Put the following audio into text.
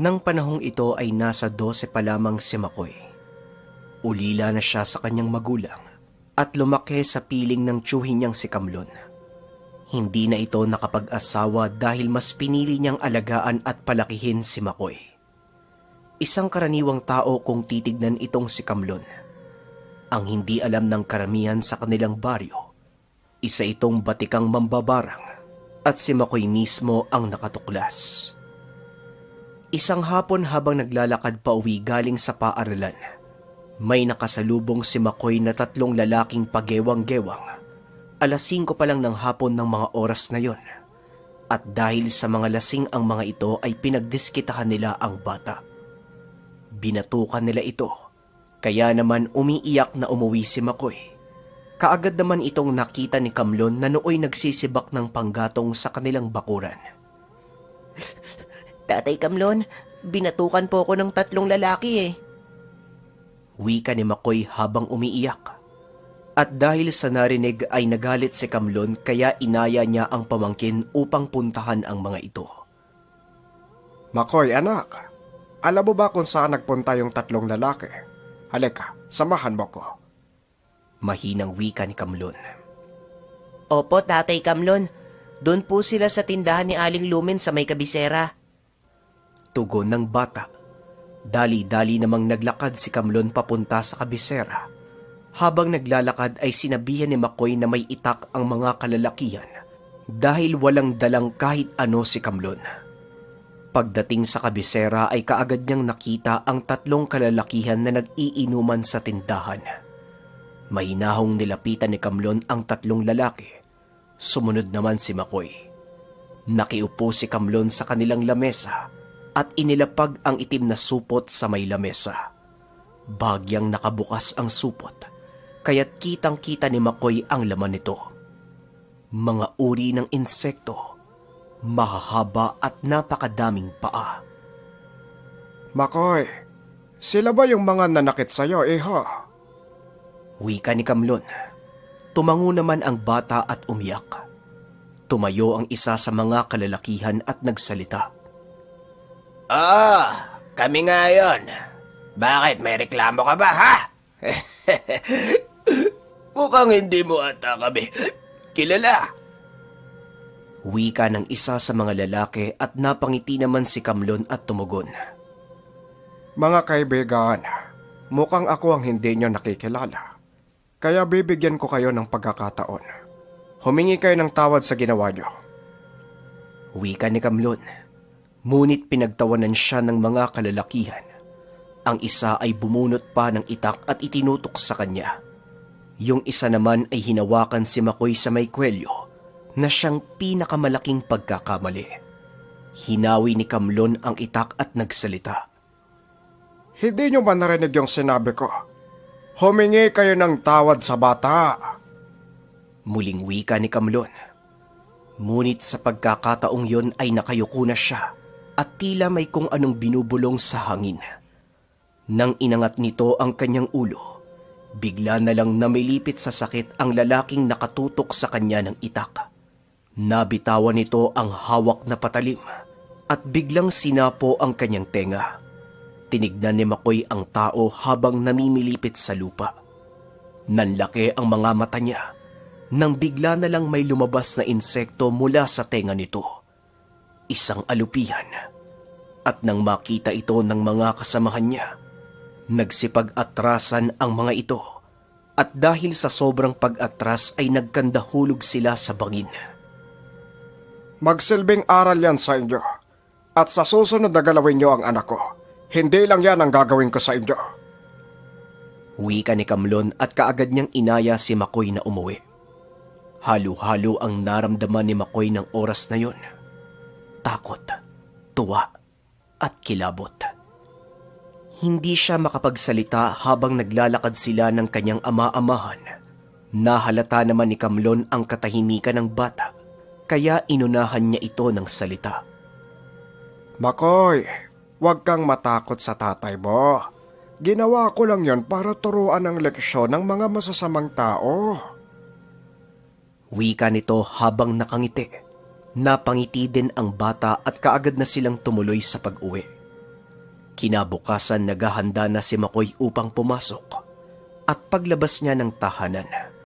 Nang panahong ito ay nasa 12 pa lamang si Makoy. Ulila na siya sa kanyang magulang at lumaki sa piling ng tiyuhin niyang si Kamlon. Hindi na ito nakapag-asawa dahil mas pinili niyang alagaan at palakihin si Makoy. Isang karaniwang tao kung titignan itong si Kamlon. Ang hindi alam ng karamihan sa kanilang baryo, isa itong batikang mambabarang at si Makoy mismo ang nakatuklas. Isang hapon habang naglalakad pa uwi galing sa paaralan, may nakasalubong si Makoy na 3 lalaking pagewang-gewang. 5:00 pa lang ng hapon ng mga oras na yon. At dahil sa mga lasing ang mga ito ay pinagdiskitahan nila ang bata. Binatukan nila ito, kaya naman umiiyak na umuwi si Makoy. Kaagad naman itong nakita ni Kamlon na nooy nagsisibak ng panggatong sa kanilang bakuran. Tatay Kamlon, binatukan po ako ng 3 lalaki eh. Wika ni Makoy habang umiiyak. At dahil sa narinig ay nagalit si Kamlon kaya inaya niya ang pamangkin upang puntahan ang mga ito. Makoy anak, alam mo ba kung saan nagpunta yung 3 lalaki? Halika, samahan mo ko. Mahinang wika ni Kamlon. Opo, Tatay Kamlon. Doon po sila sa tindahan ni Aling Lumen sa may kabisera. Tugon ng bata. Dali-dali namang naglakad si Kamlon papunta sa kabisera. Habang naglalakad ay sinabihan ni Makoy na may itak ang mga kalalakihan dahil walang dalang kahit ano si Kamlon. Pagdating sa kabisera ay kaagad niyang nakita ang 3 kalalakihan na nag-iinuman sa tindahan. Mahinahong nilapitan ni Kamlon ang 3 lalaki. Sumunod naman si Makoy. Nakiupo si Kamlon sa kanilang lamesa at inilapag ang itim na supot sa may lamesa. Bagyang nakabukas ang supot, kaya't kitang-kita ni Makoy ang laman nito. Mga uri ng insekto, mahahaba at napakadaming paa. Makoy, sila ba yung mga nanakit sa'yo, iho? Wika ni Kamlon. Tumango naman ang bata at umiyak. Tumayo ang isa sa mga kalalakihan at nagsalita. Kami nga yun. Bakit, may reklamo ka ba, ha? Mukhang hindi mo ata kami kilala. Wika ng isa sa mga lalaki at napangiti naman si Kamlon at tumugon. Mga kaibigan, mukhang ako ang hindi nyo nakikilala. Kaya bibigyan ko kayo ng pagkakataon. Humingi kayo ng tawad sa ginawa nyo. Wika ni Kamlon. Ngunit pinagtawanan siya ng mga kalalakihan. Ang isa ay bumunot pa ng itak at itinutok sa kanya. Yung isa naman ay hinawakan si Makoy sa may kwelyo na siyang pinakamalaking pagkakamali. Hinawi ni Kamlon ang itak at nagsalita. Hindi nyo ba narinig yung sinabi ko? Humingi kayo ng tawad sa bata. Muling wika ni Kamlon. Ngunit sa pagkakataong yon ay nakayuko na siya at tila may kung anong binubulong sa hangin. Nang inangat nito ang kanyang ulo, bigla na lang namilipit sa sakit ang lalaking nakatutok sa kanya ng itak. Nabitawan nito ang hawak na patalim at biglang sinapo ang kanyang tenga. Tinignan ni Makoy ang tao habang namimilipit sa lupa. Nanlaki ang mga mata niya nang bigla na lang may lumabas na insekto mula sa tenga nito. Isang alupihan. At nang makita ito ng mga kasamahan niya, nagsipag-atrasan ang mga ito. At dahil sa sobrang pag-atras ay nagkandahulog sila sa bangin. Magsilbing aral yan sa inyo. At sa susunod na galawin nyo ang anak ko, hindi lang yan ang gagawin ko sa inyo. Wika ni Kamlon at kaagad niyang inaya si Makoy na umuwi. Halo-halo ang naramdaman ni Makoy ng oras na yon. Takot, tuwa, at kilabot. Hindi siya makapagsalita habang naglalakad sila ng kanyang ama-amahan. Nahalata naman ni Kamlon ang katahimikan ng bata, kaya inunahan niya ito ng salita. Makoy, huwag kang matakot sa tatay mo. Ginawa ko lang yon para turuan ang leksyon ng mga masasamang tao. Wika nito habang nakangiti. Napangiti din ang bata at kaagad na silang tumuloy sa pag-uwi. Kinabukasan naghahanda na si Makoy upang pumasok at paglabas niya ng tahanan,